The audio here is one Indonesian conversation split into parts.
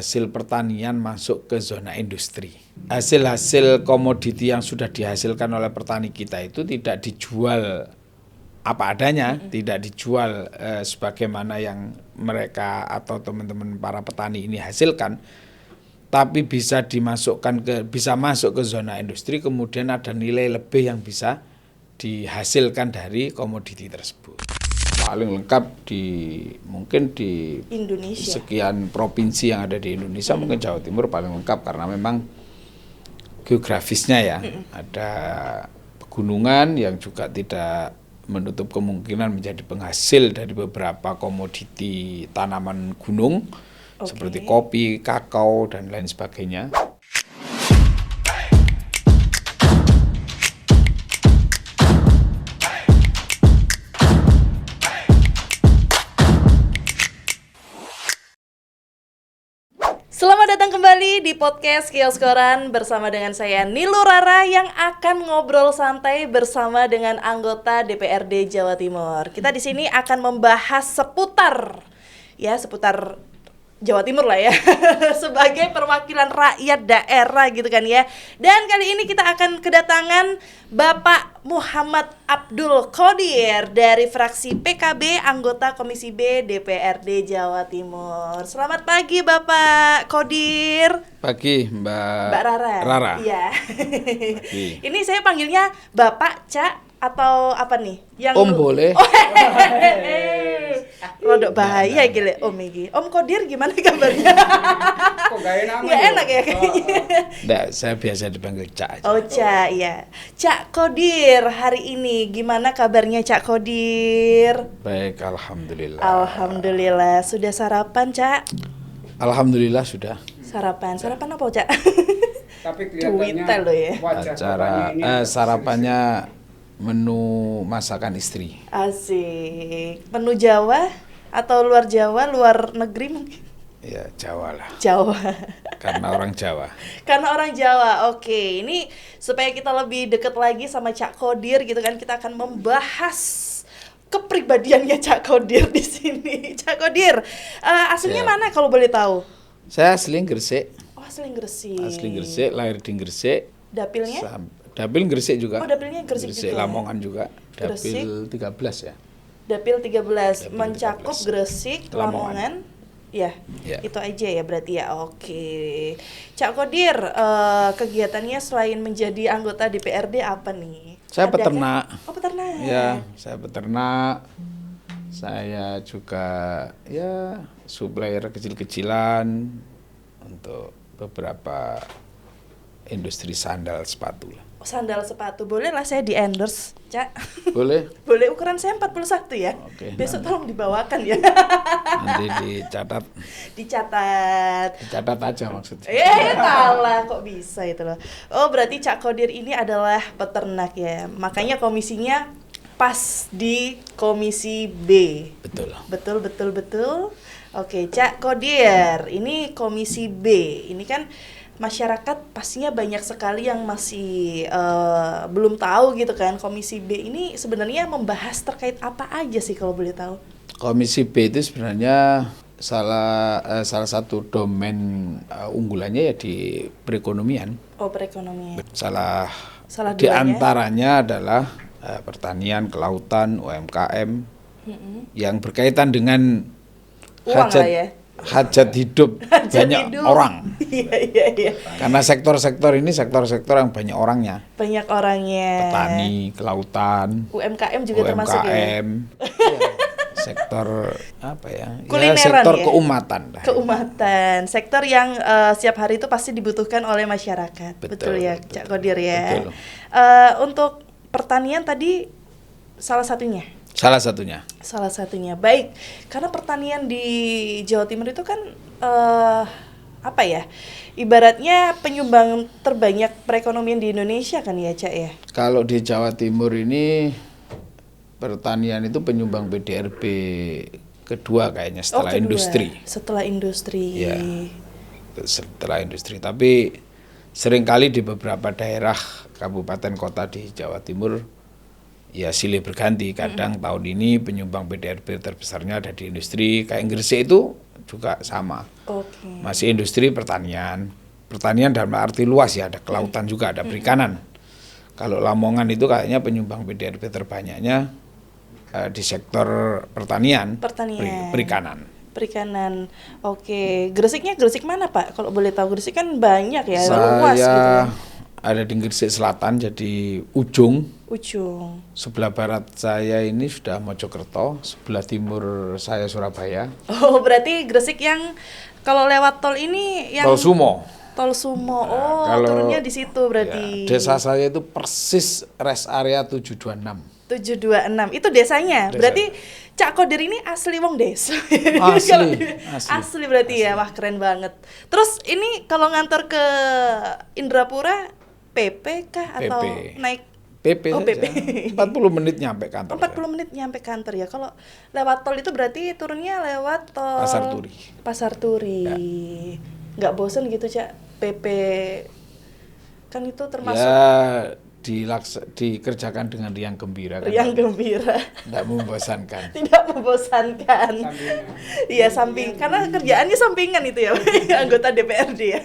Hasil pertanian masuk ke zona industri. Hasil-hasil komoditi yang sudah dihasilkan oleh petani kita itu tidak dijual apa adanya, tidak dijual sebagaimana yang mereka atau teman-teman para petani ini hasilkan, tapi bisa bisa masuk ke zona industri, kemudian ada nilai lebih yang bisa dihasilkan dari komoditi tersebut. Paling lengkap mungkin di Indonesia. Sekian provinsi yang ada di Indonesia, mungkin Jawa Timur paling lengkap karena memang geografisnya ya, ada pegunungan yang juga tidak menutup kemungkinan menjadi penghasil dari beberapa komoditi tanaman gunung seperti kopi, kakao dan lain sebagainya. Selamat datang kembali di podcast Kios Koran bersama dengan saya Nilu Rara yang akan ngobrol santai bersama dengan anggota DPRD Jawa Timur. Kita di sini akan membahas seputar Jawa Timur lah ya, sebagai perwakilan rakyat daerah gitu kan ya. Dan kali ini kita akan kedatangan Bapak Muhammad Abdul Qodir dari fraksi PKB, anggota Komisi B DPRD Jawa Timur. Selamat pagi Bapak Qodir. Pagi Mbak Rara. Iya. Ini saya panggilnya Bapak, Cak, atau apa nih? Om boleh. Rodok bahaya gile Om iki. Om Qodir gimana kabarnya? Kok gak enak? Gak enak ya kayaknya. Nggak, saya biasa dipanggil Cak aja. Oh Cak, ya. Cak Qodir, hari ini gimana kabarnya Cak Qodir? Baik, alhamdulillah. Alhamdulillah. Sudah sarapan, Cak? Alhamdulillah sudah. Sarapan apa, Cak? Tapi kelihatannya Twitter lo ya. wajah Acara bapaknya ini sarapannya menu masakan istri. Asik. Menu Jawa atau luar Jawa, luar negeri mungkin? Ya, Jawa lah. Jawa. Karena orang Jawa. Karena orang Jawa. Oke, ini supaya kita lebih dekat lagi sama Cak Qodir gitu kan, kita akan membahas kepribadiannya Cak Qodir di sini. Cak Qodir, aslinya mana kalau boleh tahu? Saya asli Gresik. Oh, asli Gresik. Asli Gresik, lahir di Gresik. Dapilnya? Dapil Gresik juga. Oh, dapilnya Gresik juga. Lamongan juga. Gresik. Dapil 13 ya. Dapil 13 Dapil mencakup 13. Gresik, Lamongan. Ya, itu aja ya berarti ya. Oke. Cak Qodir, kegiatannya selain menjadi anggota DPRD apa nih? Saya Ada peternak. Kan? Oh, peternak. Ya, saya peternak. Saya juga ya supplier kecil-kecilan untuk beberapa industri sandal sepatu lah. Oh, sandal sepatu, boleh lah saya di endorse, Cak. Boleh? Boleh, ukuran saya 41 ya. Oke, Besok tolong dibawakan ya. Nanti dicatat. Dicatat Aja maksudnya. Salah kok bisa itu loh. Oh, berarti Cak Qodir ini adalah peternak ya. Makanya komisinya pas di Komisi B. Betul. Oke, Cak Qodir, ini Komisi B. Ini kan masyarakat pastinya banyak sekali yang masih belum tahu gitu kan. Komisi B ini sebenarnya membahas terkait apa aja sih kalau boleh tahu? Komisi B itu sebenarnya salah satu domain unggulannya ya di perekonomian. Oh, perekonomian. Salah di duanya? antaranya adalah pertanian, kelautan, UMKM yang berkaitan dengan uang lah ya. Hajat hidup banyak orang. Iya. Karena sektor-sektor ini sektor-sektor yang banyak orangnya. Banyak orangnya. Petani, kelautan, UMKM juga termasuk ya. Sektor apa ya? Kulineran, sektor ya? keumatan. Keumatan, sektor yang setiap hari itu pasti dibutuhkan oleh masyarakat. Betul ya, Cak Qodir ya. Betul. Untuk pertanian tadi salah satunya. Salah satunya. Baik, karena pertanian di Jawa Timur itu kan apa ya? Ibaratnya penyumbang terbanyak perekonomian di Indonesia kan ya, Cak ya? Kalau di Jawa Timur ini pertanian itu penyumbang PDRB kedua kayaknya setelah industri. Setelah industri. Ya. Setelah industri, tapi seringkali di beberapa daerah kabupaten kota di Jawa Timur ya silih berganti. Kadang tahun ini penyumbang PDRB terbesarnya ada di industri, kayak Gresik itu juga sama. Masih industri pertanian. Pertanian dalam arti luas ya, ada kelautan juga, ada perikanan. Kalau Lamongan itu kayaknya penyumbang PDRB terbanyaknya di sektor pertanian. Perikanan. Oke. Gresiknya Gresik mana Pak? Kalau boleh tahu, Gresik kan banyak ya, luas gitu ya. Ada di Gresik Selatan, jadi ujung. Sebelah barat saya ini sudah Mojokerto, sebelah timur saya Surabaya. Oh, berarti Gresik yang kalau lewat tol ini yang Tol Sumo. Kalau turunnya di situ berarti. Ya, desa saya itu persis rest area 726. Itu desanya. Berarti Cak Qadir ini asli wong desa. Asli berarti ya. Wah, keren banget. Terus ini kalau ngantor ke Indrapura PP kah atau naik PP saja. PP. 40 menit nyampe kantor. 40 menit nyampe kantor ya. Kalau lewat tol itu berarti turunnya lewat tol Pasar Turi. Ya. Nggak bosen gitu, Cak? PP kan itu termasuk ya dikerjakan dengan riang gembira kan. Tidak membosankan. Iya, karena kerjaannya sampingan itu ya. Anggota DPRD ya.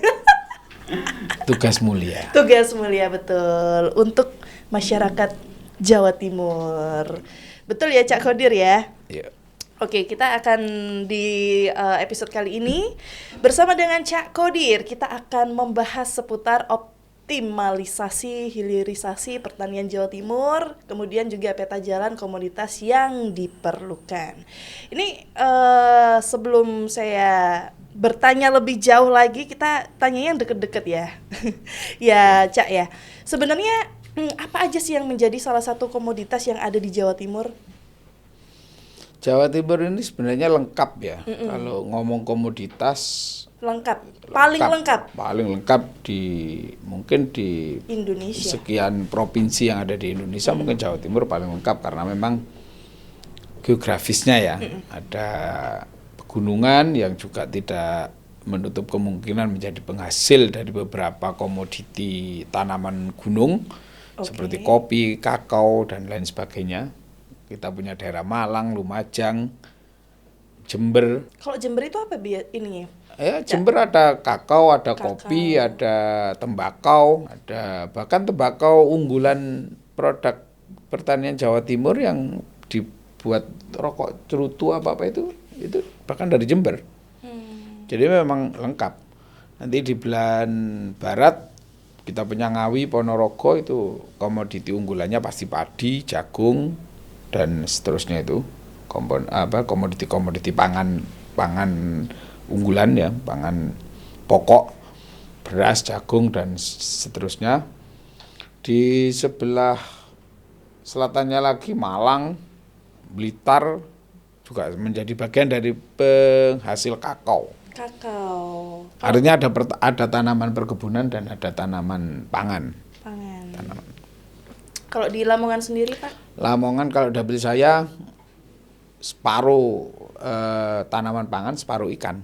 Tugas mulia betul untuk masyarakat Jawa Timur. Betul ya Cak Qadir ya? Iya. Oke, kita akan di episode kali ini bersama dengan Cak Qadir, kita akan membahas seputar optimalisasi hilirisasi pertanian Jawa Timur, kemudian juga peta jalan komoditas yang diperlukan. Ini sebelum saya bertanya lebih jauh lagi, kita tanya yang deket-deket ya. Ya Cak ya, sebenarnya apa aja sih yang menjadi salah satu komoditas yang ada di Jawa Timur? Jawa Timur ini sebenarnya lengkap ya. Kalau ngomong komoditas paling lengkap mungkin di Indonesia. Sekian provinsi yang ada di Indonesia, mungkin Jawa Timur paling lengkap karena memang geografisnya ya. Ada pegunungan yang juga tidak menutup kemungkinan menjadi penghasil dari beberapa komoditi tanaman gunung seperti kopi, kakao dan lain sebagainya. Kita punya daerah Malang, Lumajang, Jember. Kalau Jember itu apa ini? Ya, Jember ada kakao, ada kopi, ada tembakau, ada bahkan tembakau unggulan produk pertanian Jawa Timur yang dibuat rokok cerutu apa itu bahkan dari Jember. Jadi memang lengkap. Nanti di belahan barat kita punya Ngawi, Ponorogo, itu komoditi unggulannya pasti padi, jagung, dan seterusnya itu komoditi pangan unggulan ya, pangan pokok, beras, jagung dan seterusnya. Di sebelah selatannya lagi Malang, Blitar juga menjadi bagian dari penghasil kakao. Artinya ada tanaman perkebunan dan ada tanaman pangan. Kalau di Lamongan sendiri, Pak? Lamongan kalau dapil saya separuh tanaman pangan, separuh ikan.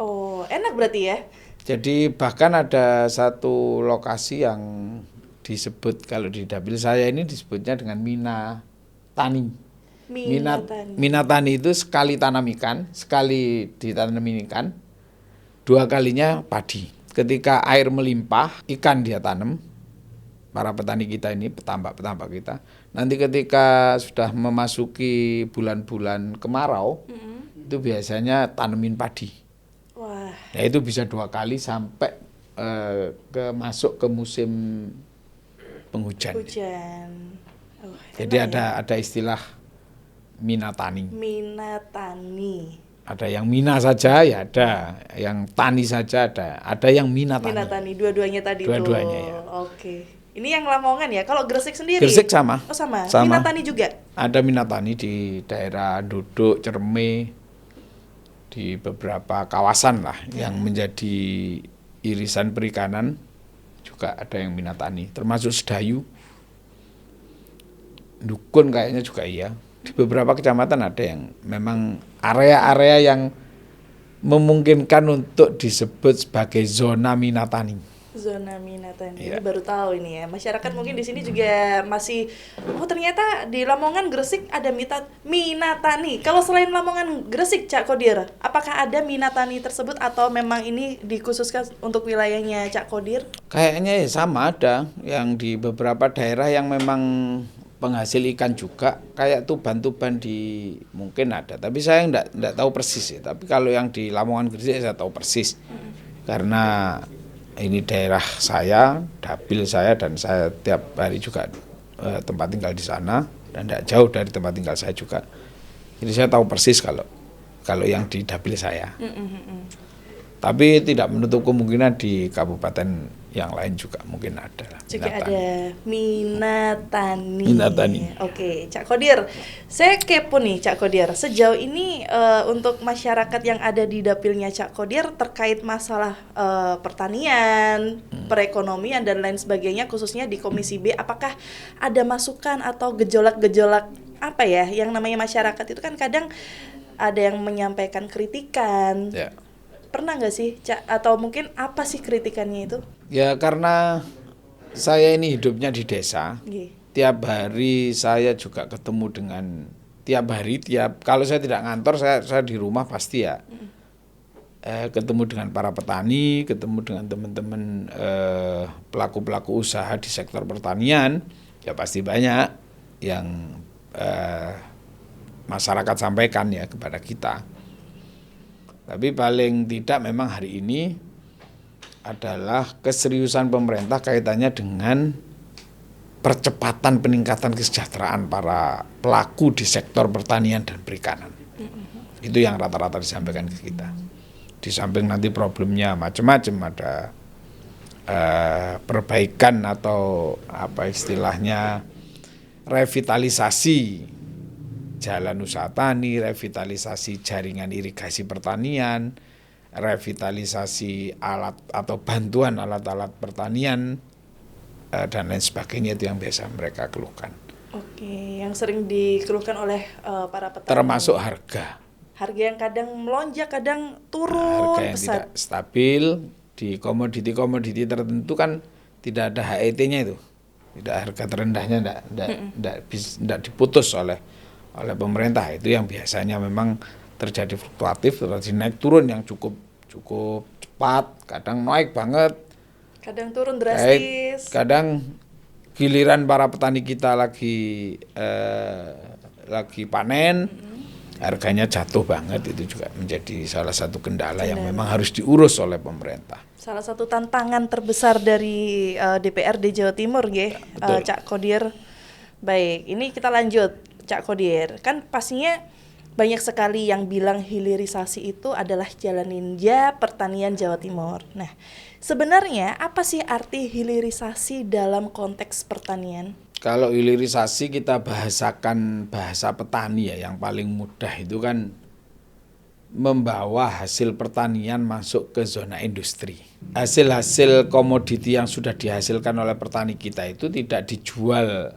Oh, enak berarti ya? Jadi bahkan ada satu lokasi yang disebut, kalau di dapil saya ini disebutnya dengan Mina Tani. Mina Tani itu sekali tanam ikan, sekali ditanam ikan, 2 kalinya padi. Ketika air melimpah, ikan dia tanam. Para petani kita ini, petambak-petambak kita, nanti ketika sudah memasuki bulan-bulan kemarau, itu biasanya tanemin padi. Wah. Ya itu bisa 2 kali sampai masuk ke musim penghujan. Jadi ada istilah Mina Tani. Ada yang mina saja ya, ada yang tani saja, ada yang Mina Tani. Dua-duanya tadi. Dua-duanya ya. Oke. Ini yang Lamongan ya. Kalau Gresik sendiri? Gresik sama. Oh sama. Mina Tani juga? Ada Mina Tani di daerah Duduk, Cerme, di beberapa kawasan lah yang menjadi irisan perikanan, juga ada yang Mina Tani. Termasuk Sedayu, Dukun kayaknya juga iya. Di beberapa kecamatan ada yang memang area-area yang memungkinkan untuk disebut sebagai zona Mina Tani. Zona Minatani. Iya. Ini baru tahu ini ya. Masyarakat mungkin di sini juga masih ternyata di Lamongan Gresik ada Minatani. Kalau selain Lamongan Gresik, Cak Kodir, apakah ada Minatani tersebut atau memang ini dikhususkan untuk wilayahnya Cak Kodir? Kayaknya ya sama ada yang di beberapa daerah yang memang penghasil ikan juga, kayak Tuban-Tuban di mungkin ada, tapi saya enggak tahu persis ya. Tapi kalau yang di Lamongan Gresik saya tahu persis. Karena ini daerah saya, dapil saya, dan saya tiap hari juga tempat tinggal di sana dan tidak jauh dari tempat tinggal saya juga. Jadi saya tahu persis kalau yang di dapil saya. Tapi tidak menutup kemungkinan di kabupaten yang lain juga mungkin ada lah. Juga ada Minatani. Minatani. Oke, Cak Kodir. Saya kepo nih Cak Kodir. Sejauh ini untuk masyarakat yang ada di dapilnya Cak Kodir terkait masalah pertanian, perekonomian dan lain sebagainya khususnya di Komisi B, apakah ada masukan atau gejolak-gejolak apa ya? Yang namanya masyarakat itu kan kadang ada yang menyampaikan kritikan. Ya. Pernah nggak sih, Cak? Atau mungkin apa sih kritikannya itu? Ya karena saya ini hidupnya di desa. Nggih. Tiap hari saya juga ketemu dengan kalau saya tidak ngantor saya di rumah pasti ya. Ketemu dengan para petani, ketemu dengan teman-teman pelaku-pelaku usaha di sektor pertanian, ya pasti banyak yang masyarakat sampaikan ya kepada kita. Tapi paling tidak memang hari ini adalah keseriusan pemerintah kaitannya dengan percepatan peningkatan kesejahteraan para pelaku di sektor pertanian dan perikanan. Itu yang rata-rata disampaikan ke kita. Di samping nanti problemnya macam-macam, ada perbaikan atau apa istilahnya revitalisasi jalan usaha tani, revitalisasi jaringan irigasi pertanian, revitalisasi alat atau bantuan alat-alat pertanian dan lain sebagainya, itu yang biasa mereka keluhkan. Oke, yang sering dikeluhkan oleh para petani. Termasuk harga. Harga yang kadang melonjak, kadang turun Harga yang pesat. tidak stabil di komoditi-komoditi tertentu kan tidak ada HET-nya itu. Tidak, harga terendahnya tidak diputus oleh pemerintah. Itu yang biasanya memang terjadi fluktuatif, terjadi naik turun yang cukup cepat, kadang naik banget, Kadang turun drastis. kadang giliran para petani kita lagi panen, harganya jatuh banget. Itu juga menjadi salah satu kendala yang memang harus diurus oleh pemerintah. Salah satu tantangan terbesar dari DPRD Jawa Timur, Cak Kodir. Baik, ini kita lanjut, Cak Kodir. Kan pastinya banyak sekali yang bilang hilirisasi itu adalah jalan ninja pertanian Jawa Timur. Nah, sebenarnya apa sih arti hilirisasi dalam konteks pertanian? Kalau hilirisasi kita bahasakan bahasa petani ya, yang paling mudah itu kan membawa hasil pertanian masuk ke zona industri. Hasil-hasil komoditi yang sudah dihasilkan oleh petani kita itu tidak dijual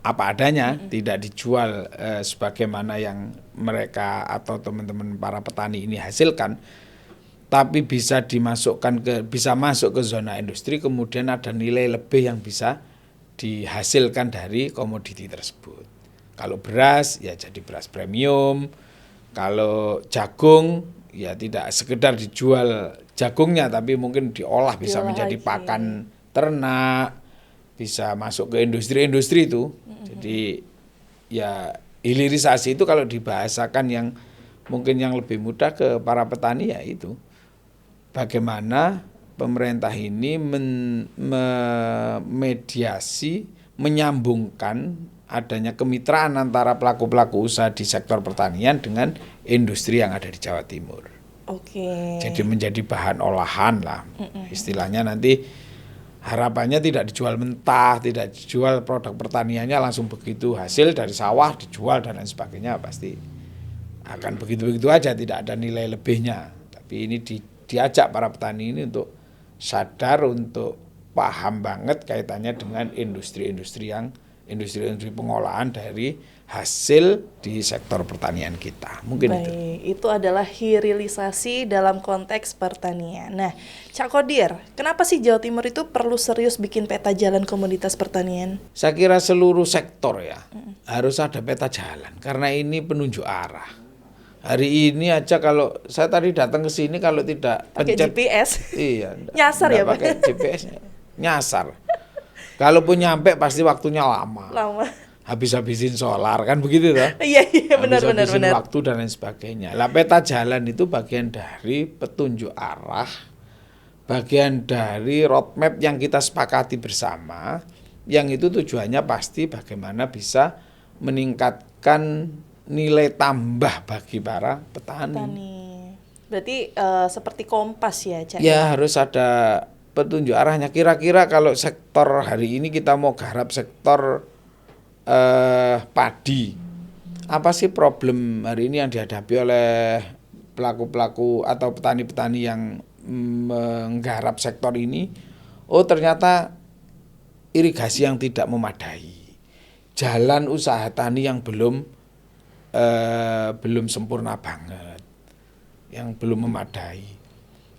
apa adanya, tidak dijual sebagaimana yang mereka atau teman-teman para petani ini hasilkan, tapi bisa bisa masuk ke zona industri, kemudian ada nilai lebih yang bisa dihasilkan dari komoditi tersebut. Kalau beras ya jadi beras premium, kalau jagung ya tidak sekedar dijual jagungnya, tapi mungkin diolah bisa menjadi pakan ternak, bisa masuk ke industri-industri itu. Jadi ya hilirisasi itu kalau dibahasakan yang mungkin yang lebih mudah ke para petani ya itu. Bagaimana pemerintah ini memediasi, menyambungkan adanya kemitraan antara pelaku-pelaku usaha di sektor pertanian dengan industri yang ada di Jawa Timur. Oke. Jadi menjadi bahan olahan lah. Istilahnya nanti harapannya tidak dijual mentah, tidak dijual produk pertaniannya langsung begitu hasil dari sawah dijual dan lain sebagainya, pasti akan begitu-begitu aja, tidak ada nilai lebihnya. Tapi ini diajak para petani ini untuk sadar, untuk paham banget kaitannya dengan industri-industri yang industri-industri pengolahan dari hasil di sektor pertanian kita. Mungkin itu. Baik, itu adalah hilirisasi dalam konteks pertanian. Nah, Cak Qodir, kenapa sih Jawa Timur itu perlu serius bikin peta jalan komoditas pertanian? Saya kira seluruh sektor ya harus ada peta jalan karena ini penunjuk arah. Hari ini aja kalau saya tadi datang ke sini kalau tidak Pakai pencet GPS. iya, Nyasar ya, Pak? pakai GPS nyasar. Kalaupun nyampe pasti waktunya lama. Lama. Habis-habisin solar kan begitu toh? Iya, benar. Habis-habisin waktu dan lain sebagainya. Lah peta jalan itu bagian dari petunjuk arah, bagian dari roadmap yang kita sepakati bersama, yang itu tujuannya pasti bagaimana bisa meningkatkan nilai tambah bagi para petani. Berarti seperti kompas ya, Cak? Ya harus ada petunjuk arahnya. Kira-kira kalau sektor hari ini kita mau garap sektor padi, apa sih problem hari ini yang dihadapi oleh pelaku-pelaku atau petani-petani yang menggarap sektor ini? Oh ternyata irigasi yang tidak memadai, jalan usaha tani yang belum sempurna banget, yang belum memadai.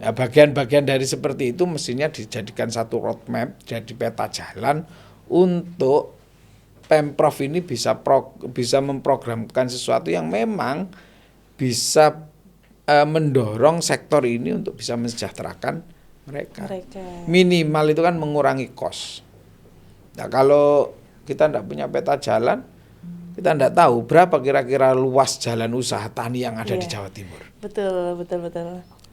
Nah, bagian-bagian dari seperti itu mestinya dijadikan satu roadmap, jadi peta jalan untuk Pemprov ini bisa memprogramkan sesuatu yang memang bisa mendorong sektor ini untuk bisa mensejahterakan mereka. Minimal itu kan mengurangi kos. Nah kalau kita tidak punya peta jalan, kita tidak tahu berapa kira-kira luas jalan usaha tani yang ada di Jawa Timur. Betul.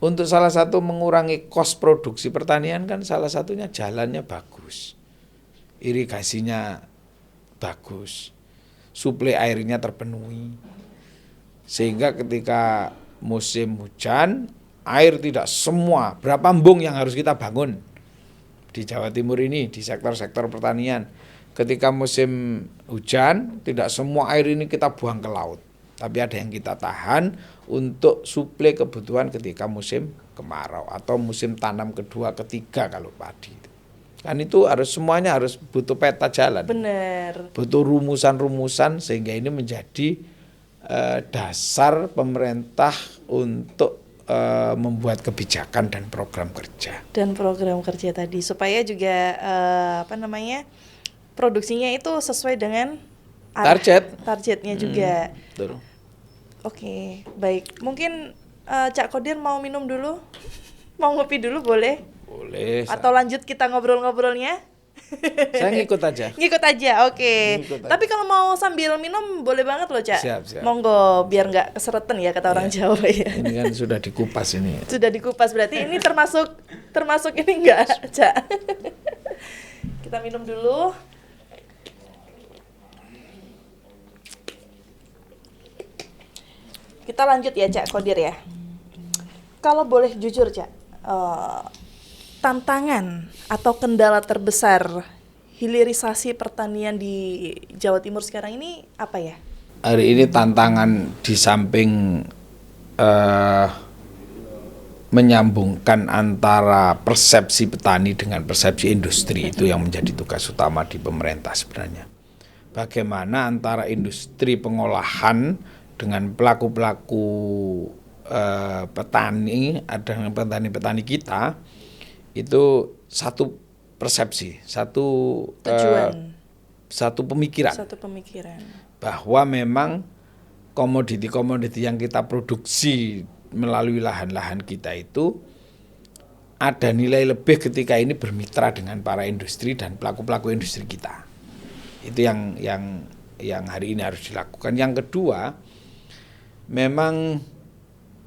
Untuk salah satu mengurangi kos produksi pertanian kan salah satunya jalannya bagus, irigasinya bagus, suplai airnya terpenuhi, sehingga ketika musim hujan air tidak semua, berapa embung yang harus kita bangun di Jawa Timur ini di sektor-sektor pertanian. Ketika musim hujan tidak semua air ini kita buang ke laut, tapi ada yang kita tahan untuk suplai kebutuhan ketika musim kemarau atau musim tanam kedua ketiga kalau padi. Kan itu semuanya harus butuh peta jalan. Benar. Butuh rumusan-rumusan sehingga ini menjadi dasar pemerintah untuk membuat kebijakan dan program kerja. Dan program kerja tadi supaya juga produksinya itu sesuai dengan targetnya juga. Betul. Oke, baik. Mungkin Cak Qodir mau minum dulu? Mau ngopi dulu boleh? Boleh. Atau lanjut kita ngobrol-ngobrolnya? Saya ngikut aja. Ngikut aja, oke. Ngikut aja. Tapi kalau mau sambil minum boleh banget loh, Cak. Siap. Monggo, biar nggak keseretan ya kata orang Jawa ya. Ini kan sudah dikupas ini. Sudah dikupas berarti ini termasuk ini enggak, Cak? Kita minum dulu. Kita lanjut ya, Cak Qodir ya. Kalau boleh jujur, Cak, tantangan atau kendala terbesar hilirisasi pertanian di Jawa Timur sekarang ini apa ya? Hari ini tantangan di samping menyambungkan antara persepsi petani dengan persepsi industri itu yang menjadi tugas utama di pemerintah sebenarnya. Bagaimana antara industri pengolahan dengan pelaku-pelaku petani, dengan petani-petani kita itu satu persepsi, satu tujuan, satu pemikiran bahwa memang komoditi-komoditi yang kita produksi melalui lahan-lahan kita itu ada nilai lebih ketika ini bermitra dengan para industri dan pelaku-pelaku industri kita. Itu yang hari ini harus dilakukan. Yang kedua, memang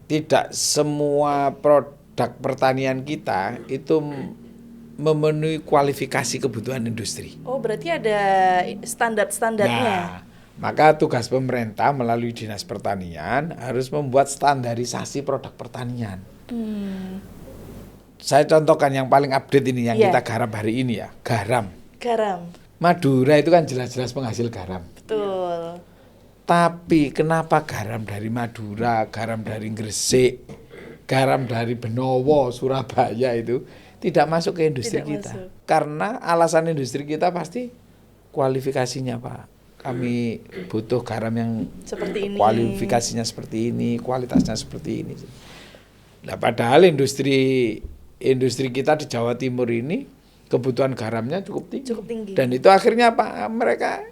tidak semua produk pertanian kita itu memenuhi kualifikasi kebutuhan industri. Oh, berarti ada standar-standarnya. Nah, maka tugas pemerintah melalui Dinas Pertanian harus membuat standarisasi produk pertanian. Saya contohkan yang paling update ini yang kita garap hari ini ya, garam. Madura itu kan jelas-jelas penghasil garam. Betul. Tapi kenapa garam dari Madura, garam dari Gresik, garam dari Benowo, Surabaya itu tidak masuk ke industri kita? Karena alasan industri kita pasti kualifikasinya Pak. Kami butuh garam yang Seperti ini. kualifikasinya seperti ini, kualitasnya seperti ini. Nah, padahal industri kita di Jawa Timur ini kebutuhan garamnya cukup tinggi. Cukup tinggi. Dan itu akhirnya apa? Mereka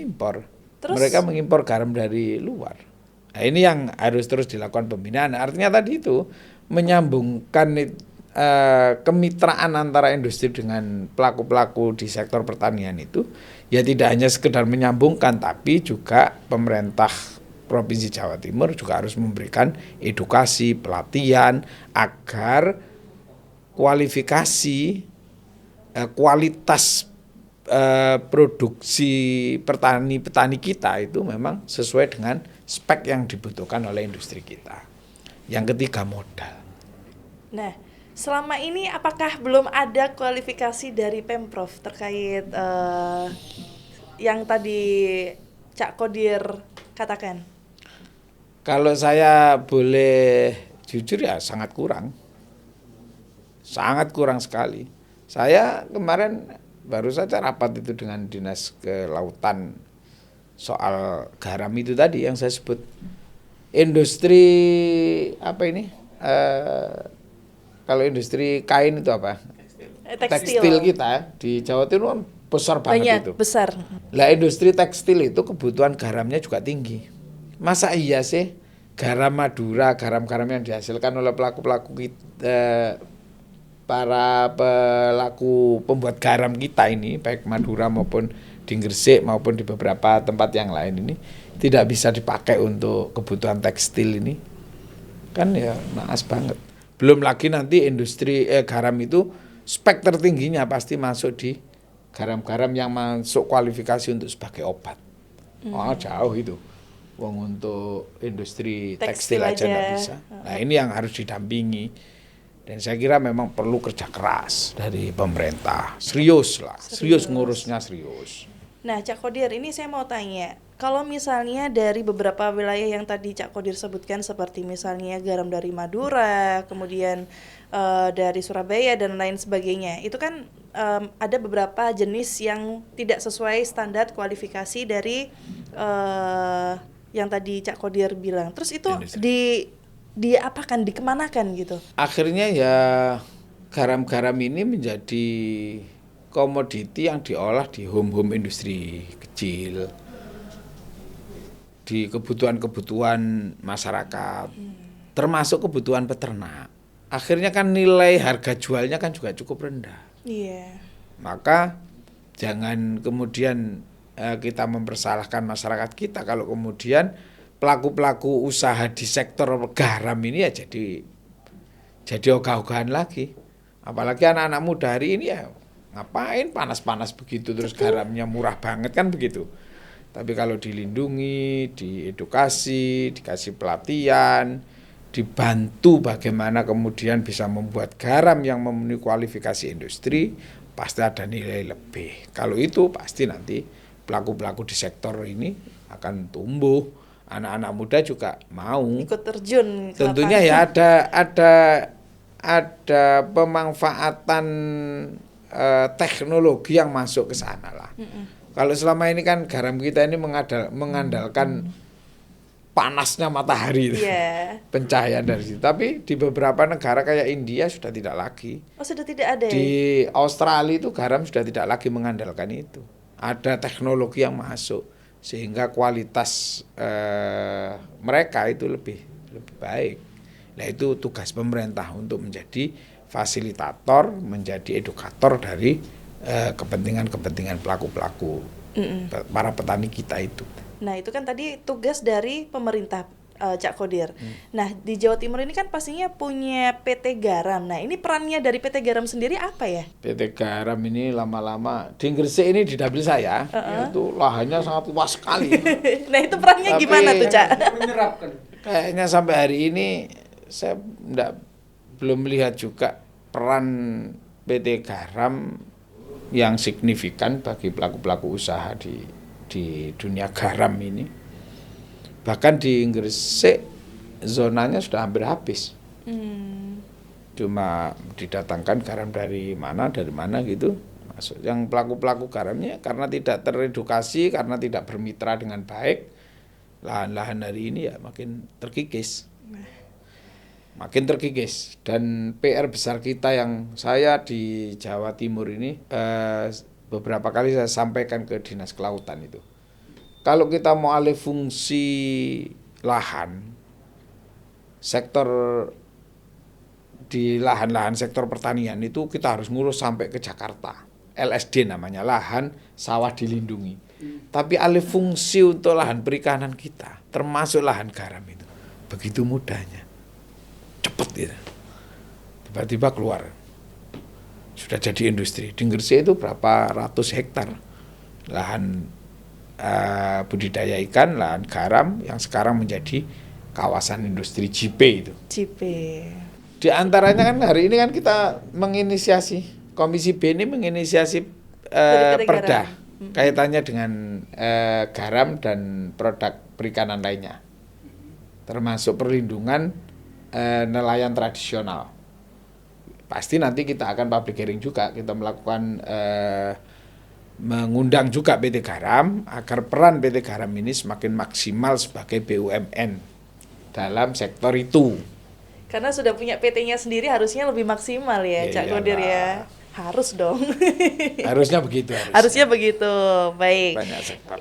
impor. Terus? Mereka mengimpor garam dari luar. Nah, ini yang harus terus dilakukan pembinaan. Artinya tadi itu menyambungkan kemitraan antara industri dengan pelaku-pelaku di sektor pertanian itu ya tidak hanya sekedar menyambungkan, tapi juga pemerintah Provinsi Jawa Timur juga harus memberikan edukasi, pelatihan agar kualifikasi kualitas produksi petani kita itu memang sesuai dengan spek yang dibutuhkan oleh industri kita. Yang ketiga, modal. Nah, selama ini apakah belum ada kualifikasi dari Pemprov terkait yang tadi Cak Qodir katakan? Kalau saya boleh jujur ya sangat kurang sekali. Saya kemarin baru saja rapat itu dengan Dinas Kelautan soal garam itu tadi yang saya sebut. Industri apa ini? Kalau industri kain itu apa? Tekstil kita di Jawa Timur besar banget itu. Besar. Lah industri tekstil itu kebutuhan garamnya juga tinggi. Masa iya sih garam Madura, garam-garam yang dihasilkan oleh pelaku-pelaku kita, para pelaku pembuat garam kita ini, baik Madura maupun di Gresik maupun di beberapa tempat yang lain ini tidak bisa dipakai untuk kebutuhan tekstil ini. Kan ya naas banget. Belum lagi nanti industri garam itu spek tertingginya pasti masuk di garam-garam yang masuk kualifikasi untuk sebagai obat. Jauh itu. Wong untuk industri tekstil aja nggak bisa. Nah ini yang harus didampingi. Dan saya kira memang perlu kerja keras dari pemerintah. Serius ngurusnya serius. Nah, Cak Qodir, ini saya mau tanya, kalau misalnya dari beberapa wilayah yang tadi Cak Qodir sebutkan seperti misalnya garam dari Madura, kemudian dari Surabaya dan lain sebagainya, itu kan ada beberapa jenis yang tidak sesuai standar kualifikasi dari yang tadi Cak Qodir bilang. Terus itu diapakan, dikemanakan gitu? Akhirnya ya garam-garam ini menjadi komoditi yang diolah di home industri kecil, di kebutuhan-kebutuhan masyarakat, termasuk kebutuhan peternak. Akhirnya kan nilai harga jualnya kan juga cukup rendah. Iya. Maka jangan kemudian kita mempersalahkan masyarakat kita kalau kemudian pelaku-pelaku usaha di sektor garam ini ya jadi ogah-ogahan lagi. Apalagi anak-anak muda hari ini ya ngapain panas-panas begitu terus garamnya murah banget kan begitu. Tapi kalau dilindungi, diedukasi, dikasih pelatihan, dibantu bagaimana kemudian bisa membuat garam yang memenuhi kualifikasi industri, pasti ada nilai lebih. Kalau itu pasti nanti pelaku-pelaku di sektor ini akan tumbuh. Anak-anak muda juga mau ikut terjun. Tentunya ya ada pemanfaatan teknologi yang masuk ke sana lah. Kalau selama ini kan garam kita ini mengandalkan panasnya matahari, pencahayaan dari situ. Tapi di beberapa negara kayak India sudah tidak lagi. Oh, sudah tidak ada. Di Australia itu garam sudah tidak lagi mengandalkan itu. Ada teknologi yang masuk sehingga kualitas mereka itu lebih baik. Nah itu tugas pemerintah untuk menjadi fasilitator, menjadi edukator dari kepentingan pelaku-pelaku para petani kita itu. Nah itu kan tadi tugas dari pemerintah, Cak Qodir. Nah di Jawa Timur ini kan pastinya punya PT Garam. Nah ini perannya dari PT Garam sendiri apa ya? PT Garam ini lama-lama di Gresik ini di dapil saya itu lahannya sangat luas sekali. Nah itu perannya gimana tuh, Cak? Menyerapkan. Kayaknya sampai hari ini saya belum melihat juga peran PT Garam yang signifikan bagi pelaku-pelaku usaha di dunia garam ini. Bahkan di Gresik zonanya sudah hampir habis. Cuma didatangkan garam dari mana gitu. Masuk yang pelaku-pelaku garamnya karena tidak teredukasi, karena tidak bermitra dengan baik, lahan-lahan hari ini ya makin terkikis. Makin terkikis. Dan PR besar kita yang saya di Jawa Timur ini beberapa kali saya sampaikan ke Dinas Kelautan itu. Kalau kita mau alih fungsi lahan, sektor di lahan-lahan sektor pertanian itu kita harus ngurus sampai ke Jakarta. LSD namanya, lahan sawah dilindungi. Tapi alih fungsi untuk lahan perikanan kita, termasuk lahan garam itu, begitu mudahnya, cepet gitu. Tiba-tiba keluar, sudah jadi industri. Di Gresik itu berapa ratus hektar lahan budidaya ikan, lahan garam yang sekarang menjadi kawasan industri JP itu. JP. Di antaranya kan hari ini kan kita menginisiasi, Komisi B ini menginisiasi perda kaitannya dengan garam dan produk perikanan lainnya, termasuk perlindungan nelayan tradisional. Pasti nanti kita akan public hearing juga, kita melakukan mengundang juga PT Garam agar peran PT Garam ini semakin maksimal sebagai BUMN dalam sektor itu. Karena sudah punya PT-nya sendiri harusnya lebih maksimal ya, Cak Qadir ya. Harus dong. Harusnya begitu. Harusnya begitu. Baik.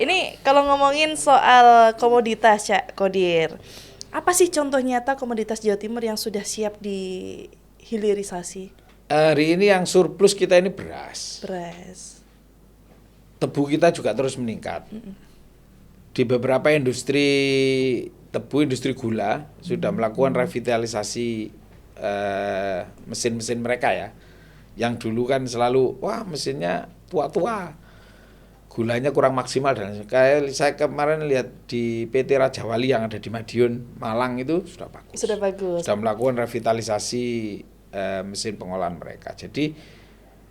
Ini kalau ngomongin soal komoditas, Cak Qadir, apa sih contoh nyata komoditas Jawa Timur yang sudah siap dihilirisasi? Hari ini yang surplus kita ini beras. Beras. Tebu kita juga terus meningkat. Di beberapa industri tebu, industri gula sudah melakukan revitalisasi mesin-mesin mereka ya. Yang dulu kan selalu wah mesinnya tua-tua, gulanya kurang maksimal, dan kayak saya kemarin lihat di PT Raja Wali yang ada di Madiun, Malang itu sudah bagus. Sudah bagus. Sudah melakukan revitalisasi mesin pengolahan mereka. Jadi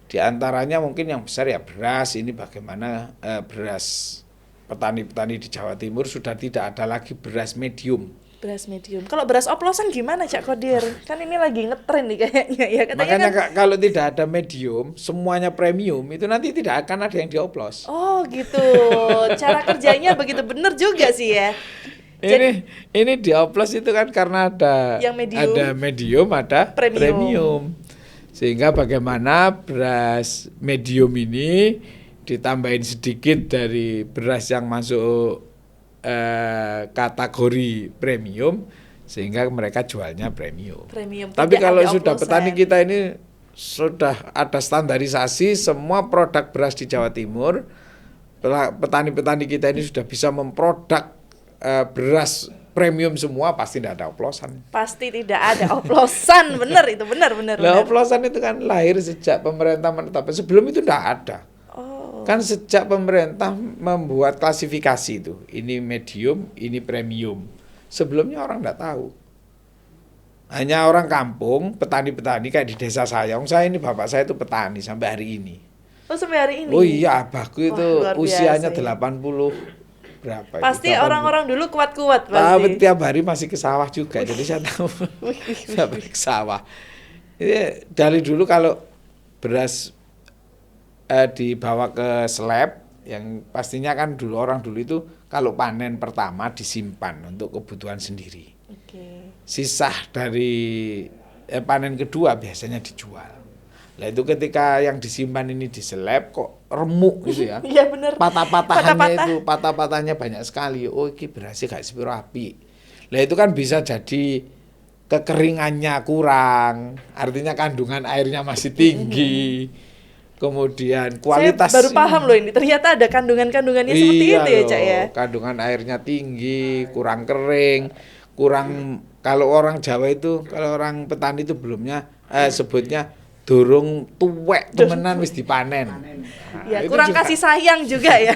di antaranya mungkin yang besar ya beras. Ini bagaimana beras petani-petani di Jawa Timur sudah tidak ada lagi beras medium. Beras medium. Kalau beras oplosan gimana, Cak Qadir? Kan ini lagi ngetren nih kayaknya ya. Katanya makanya kan, kalau tidak ada medium, semuanya premium, itu nanti tidak akan ada yang dioplos. oh gitu. Cara kerjanya begitu benar juga sih ya. Ini dioplos itu kan karena ada yang medium, ada medium, ada premium. Sehingga bagaimana beras medium ini ditambahin sedikit dari beras yang masuk kategori premium, sehingga mereka jualnya premium. Tapi kalau sudah petani kita ini sudah ada standarisasi semua produk beras di Jawa Timur, petani-petani kita ini sudah bisa memproduk beras premium semua, pasti tidak ada oplosan. Pasti tidak ada oplosan, benar itu, benar. Lah oplosan itu kan lahir sejak pemerintah menetapkan, sebelum itu tidak ada. Kan sejak pemerintah membuat klasifikasi itu, ini medium, ini premium. Sebelumnya orang tidak tahu. Hanya orang kampung, petani-petani kayak di desa saya. Saya ini bapak saya itu petani sampai hari ini. Oh sampai hari ini? Oh iya, abahku itu usianya ya. 80 berapa? Pasti orang-orang dulu kuat-kuat pasti. Tapi tiap hari masih ke sawah juga, jadi saya tahu sampai ke sawah. Ini dari dulu kalau beras dibawa ke slab, yang pastinya kan orang dulu itu kalau panen pertama disimpan untuk kebutuhan sendiri. Sisa dari panen kedua biasanya dijual. Lah itu ketika yang disimpan ini di slab kok remuk gitu ya. Iya benar. Patah-patahnya banyak sekali. Oh iki berasnya gak sepiro api. Lah itu kan bisa jadi kekeringannya kurang, artinya kandungan airnya masih tinggi. Kemudian kualitas, saya baru paham loh ini, ternyata ada kandungannya seperti itu ya, Cak ya. Kandungan airnya tinggi, kurang kering, kurang, kalau orang Jawa itu, kalau orang petani itu belumnya sebutnya durung tuwek temenan wis dipanen. Nah, ya, kurang juga, kasih sayang juga ya.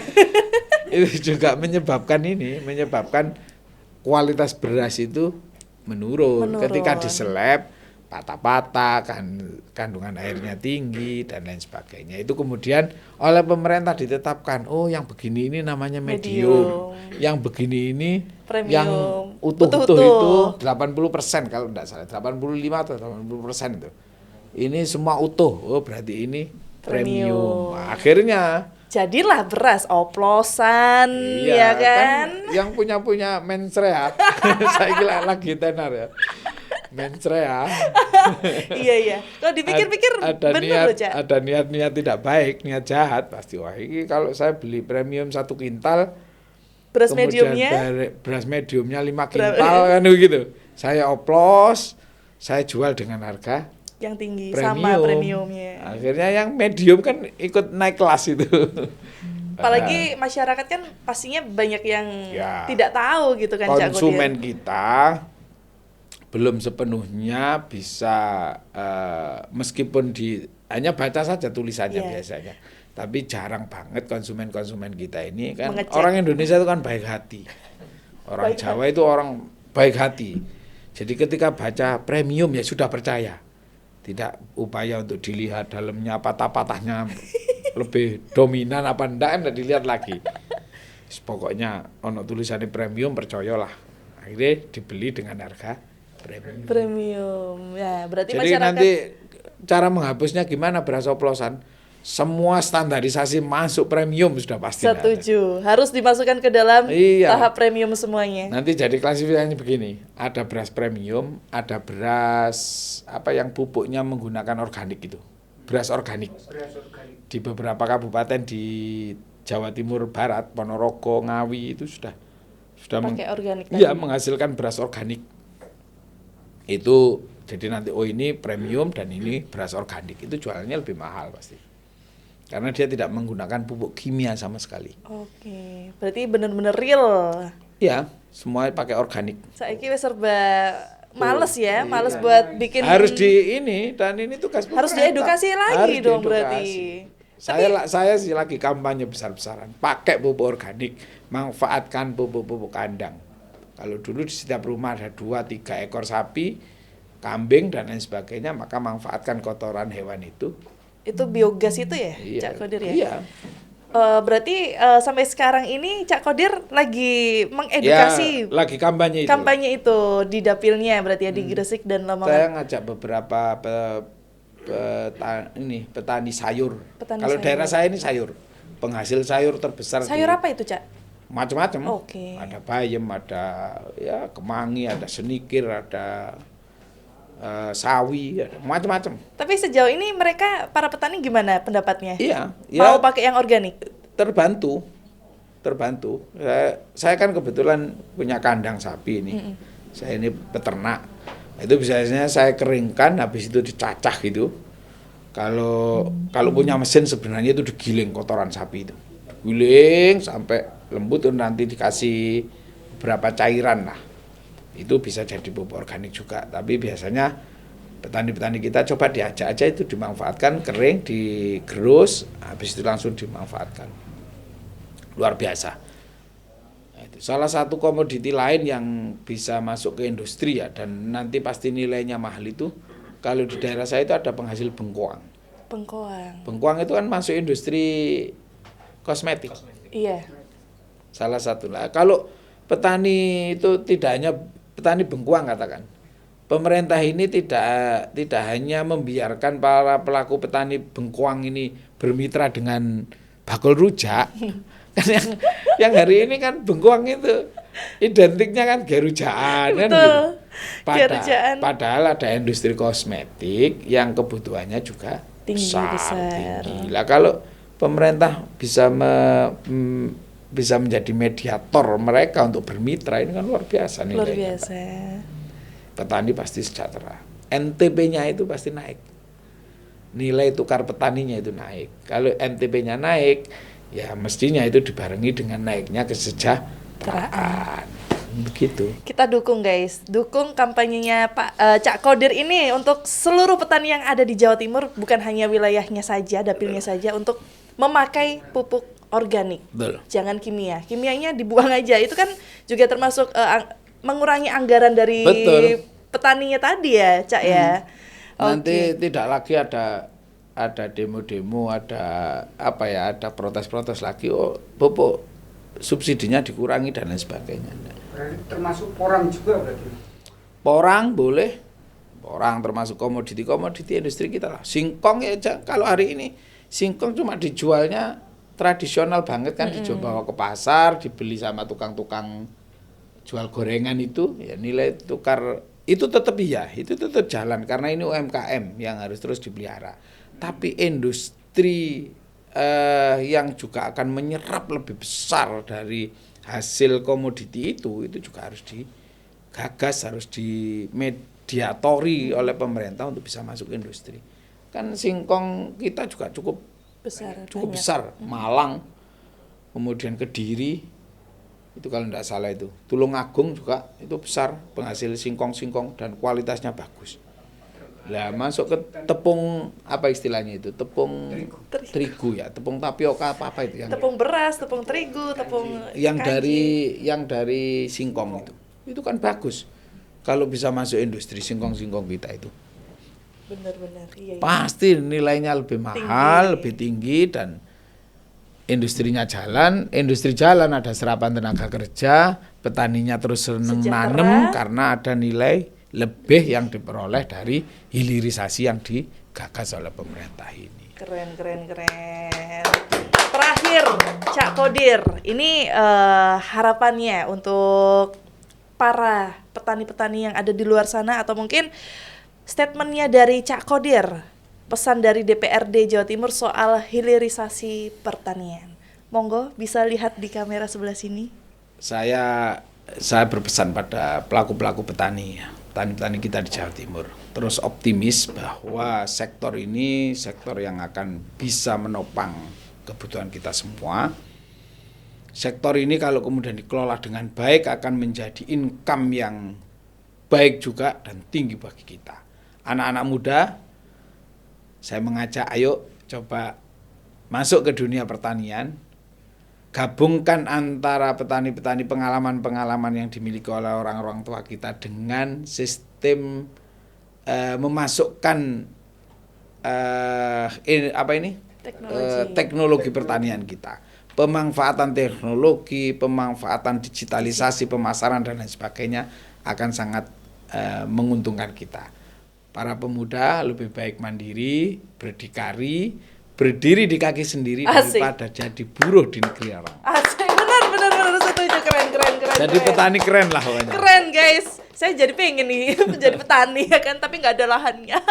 Itu juga menyebabkan kualitas beras itu menurun. Ketika diseleb patah-patah, kandungan airnya tinggi dan lain sebagainya. Itu kemudian oleh pemerintah ditetapkan, oh yang begini ini namanya medium. Yang begini ini premium. Yang utuh-utuh itu 80% kalau tidak salah, 85 atau 80% itu. Ini semua utuh. Oh berarti ini premium. Akhirnya jadilah beras oplosan, ya kan? yang punya mensrea. Saya kira lagi tenar ya. Mensrea. Iya. Kalau dipikir-pikir bener loh, Cak. Ada niat tidak baik, niat jahat pasti. Wah, ini kalau saya beli premium 1 kintal, Beras kemudian mediumnya beras mediumnya 5 kintal kan gitu. Saya oplos, saya jual dengan harga yang tinggi premium. sama premiumnya. Akhirnya yang medium kan ikut naik kelas itu. Apalagi masyarakat kan pastinya banyak yang Ya. tidak tahu gitu kan, Cak Kodir. Konsumen kita belum sepenuhnya bisa meskipun hanya baca saja tulisannya Iya. biasanya. Tapi jarang banget konsumen kita ini kan Mengecek. orang Indonesia itu kan baik hati. Orang Baik Jawa itu orang baik hati. Jadi ketika baca premium ya sudah percaya. Tidak upaya untuk dilihat dalamnya patah-patahnya lebih dominan apa enggak dilihat lagi. Pokoknya ono tulisannya premium percayalah. Akhirnya dibeli dengan harga premium. Premium. Ya, berarti Jadi masyarakat nanti cara menghapusnya gimana beras oplosan? Semua standarisasi masuk premium sudah pasti. nggak ada. setuju. Harus dimasukkan ke dalam Iya. tahap premium semuanya. Nanti jadi klasifikasinya begini, ada beras premium, ada beras apa yang pupuknya menggunakan organik itu, beras organik. Beras organik. Di beberapa kabupaten di Jawa Timur Barat, Ponorogo, Ngawi itu sudah Pakai organik iya, tadi. menghasilkan beras organik. Itu jadi nanti ini premium dan ini beras organik, itu jualannya lebih mahal pasti. Karena dia tidak menggunakan pupuk kimia sama sekali. Oke, berarti benar-benar real. Iya, semua pakai organik. Saiki wis serba males ya, males Iya. buat bikin Harus dan ini tugas harus pemerintah. diedukasi lagi Harus dong diedukasi. berarti. Saya sih lagi kampanye besar-besaran, pakai pupuk organik, manfaatkan pupuk-pupuk kandang. Kalau dulu di setiap rumah ada 2-3 ekor sapi, kambing dan lain sebagainya, maka manfaatkan kotoran hewan itu. Itu biogas itu ya, Iya. Cak Kodir ya? Iya. Berarti sampai sekarang ini Cak Kodir lagi mengedukasi Ya, lagi kampanye itu. kampanye itu di dapilnya berarti ya di Gresik dan Saya Lamongan. ngajak beberapa petani sayur. Petani Kalau sayur. daerah saya ini sayur, penghasil sayur terbesar. Sayur apa itu, Cak? Macam-macam. Oke. Ada bayam, ada ya kemangi, ada senikir, ada sawi, ada macam-macam. Tapi sejauh ini mereka para petani gimana pendapatnya? Iya, Mau ya pakai yang organik? terbantu. Saya kan kebetulan punya kandang sapi ini. Saya ini peternak. Itu biasanya saya keringkan, habis itu dicacah gitu. Kalau punya mesin sebenarnya itu digiling kotoran sapi itu. Giling sampai lembut, itu nanti dikasih beberapa cairan lah. Itu bisa jadi pupuk organik juga. Tapi biasanya petani-petani kita coba diajak aja itu dimanfaatkan, kering, digerus, habis itu langsung dimanfaatkan. Luar biasa. Nah, itu salah satu komoditi lain yang bisa masuk ke industri ya, dan nanti pasti nilainya mahal itu. Kalau di daerah saya itu ada penghasil bengkoang. Bengkoang. Bengkoang itu kan masuk industri kosmetik. Iya. Salah satu lah. Kalau petani itu tidak hanya petani bengkoang katakan. Pemerintah ini tidak hanya membiarkan para pelaku petani bengkoang ini bermitra dengan bakul rujak. Kan yang hari ini kan bengkoang itu identiknya kan gerujaan kan Betul. gitu. Gerujaan. Padahal ada industri kosmetik yang kebutuhannya juga Besar. tinggi. Lah kalau pemerintah bisa bisa menjadi mediator mereka untuk bermitra, ini kan luar biasa nilainya. Luar biasa. Petani pasti sejahtera. NTP-nya itu pasti naik. Nilai tukar petaninya itu naik. Kalau NTP-nya naik, ya mestinya itu dibarengi dengan naiknya kesejahteraan. Begitu. Kita dukung guys, dukung kampanyenya Pak Cak Kodir ini untuk seluruh petani yang ada di Jawa Timur, bukan hanya wilayahnya saja, dapilnya saja, untuk memakai pupuk organik. Betul. Jangan kimia. Kimianya dibuang aja. Itu kan juga termasuk mengurangi anggaran dari Betul. petaninya tadi ya, Cak ya. Nanti tidak lagi ada demo-demo, ada ada protes-protes lagi. Oh, pupuk subsidinya dikurangi dan lain sebagainya. Berarti termasuk porang juga berarti. Porang boleh, porang termasuk komoditi industri kita lah. Singkong ya kalau hari ini Singkong cuma dijualnya tradisional banget kan, dijual bawa ke pasar, dibeli sama tukang-tukang jual gorengan itu, ya nilai tukar itu tetap itu tetap jalan karena ini UMKM yang harus terus dipelihara. Tapi industri yang juga akan menyerap lebih besar dari hasil komoditi itu juga harus digagas, harus dimediatori oleh pemerintah untuk bisa masuk industri. Kan singkong kita juga cukup besar, Malang, kemudian Kediri, itu kalau tidak salah itu, Tulungagung juga itu besar penghasil singkong dan kualitasnya bagus. Lah masuk ke tepung apa istilahnya itu, tepung terigu ya, tepung tapioka apa itu yang tepung beras, tepung terigu, tepung yang kanji. dari singkong itu kan bagus kalau bisa masuk industri singkong kita itu. Benar-benar iya. Pasti nilainya lebih mahal, lebih tinggi dan industrinya jalan, industri jalan ada serapan tenaga kerja, petaninya terus seneng nanem karena ada nilai lebih yang diperoleh dari hilirisasi yang digagas oleh pemerintah ini. Keren. Terakhir, Cak Qodir, ini harapannya untuk para petani-petani yang ada di luar sana atau mungkin statementnya dari Cak Qodir, pesan dari DPRD Jawa Timur soal hilirisasi pertanian. Monggo bisa lihat di kamera sebelah sini. Saya berpesan pada pelaku-pelaku petani kita di Jawa Timur. Terus optimis bahwa sektor ini sektor yang akan bisa menopang kebutuhan kita semua. Sektor ini kalau kemudian dikelola dengan baik akan menjadi income yang baik juga dan tinggi bagi kita. Anak-anak muda, saya mengajak ayo coba masuk ke dunia pertanian, gabungkan antara petani-petani pengalaman-pengalaman yang dimiliki oleh orang-orang tua kita dengan sistem memasukkan teknologi pertanian kita, pemanfaatan teknologi, pemanfaatan digitalisasi, pemasaran dan lain sebagainya akan sangat menguntungkan kita. Para pemuda lebih baik mandiri, berdikari, berdiri di kaki sendiri daripada jadi buruh di negeri orang. Asik, benar setuju, keren. Jadi petani keren lah pokoknya. Keren guys, saya jadi pengen nih jadi petani ya kan, tapi nggak ada lahannya.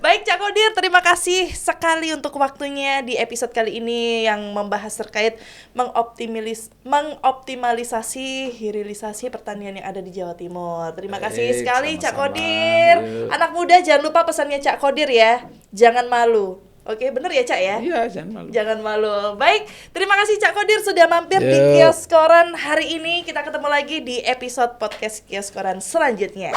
Baik Cak Qodir, terima kasih sekali untuk waktunya di episode kali ini yang membahas terkait mengoptimalisasi hilirisasi pertanian yang ada di Jawa Timur. Terima kasih sekali Cak Qodir. Anak muda jangan lupa pesannya Cak Qodir ya, jangan malu. Oke, bener ya Cak ya? Iya, jangan malu. Jangan malu. Baik, terima kasih Cak Qodir sudah mampir di Kios Koran hari ini. Kita ketemu lagi di episode podcast Kios Koran selanjutnya.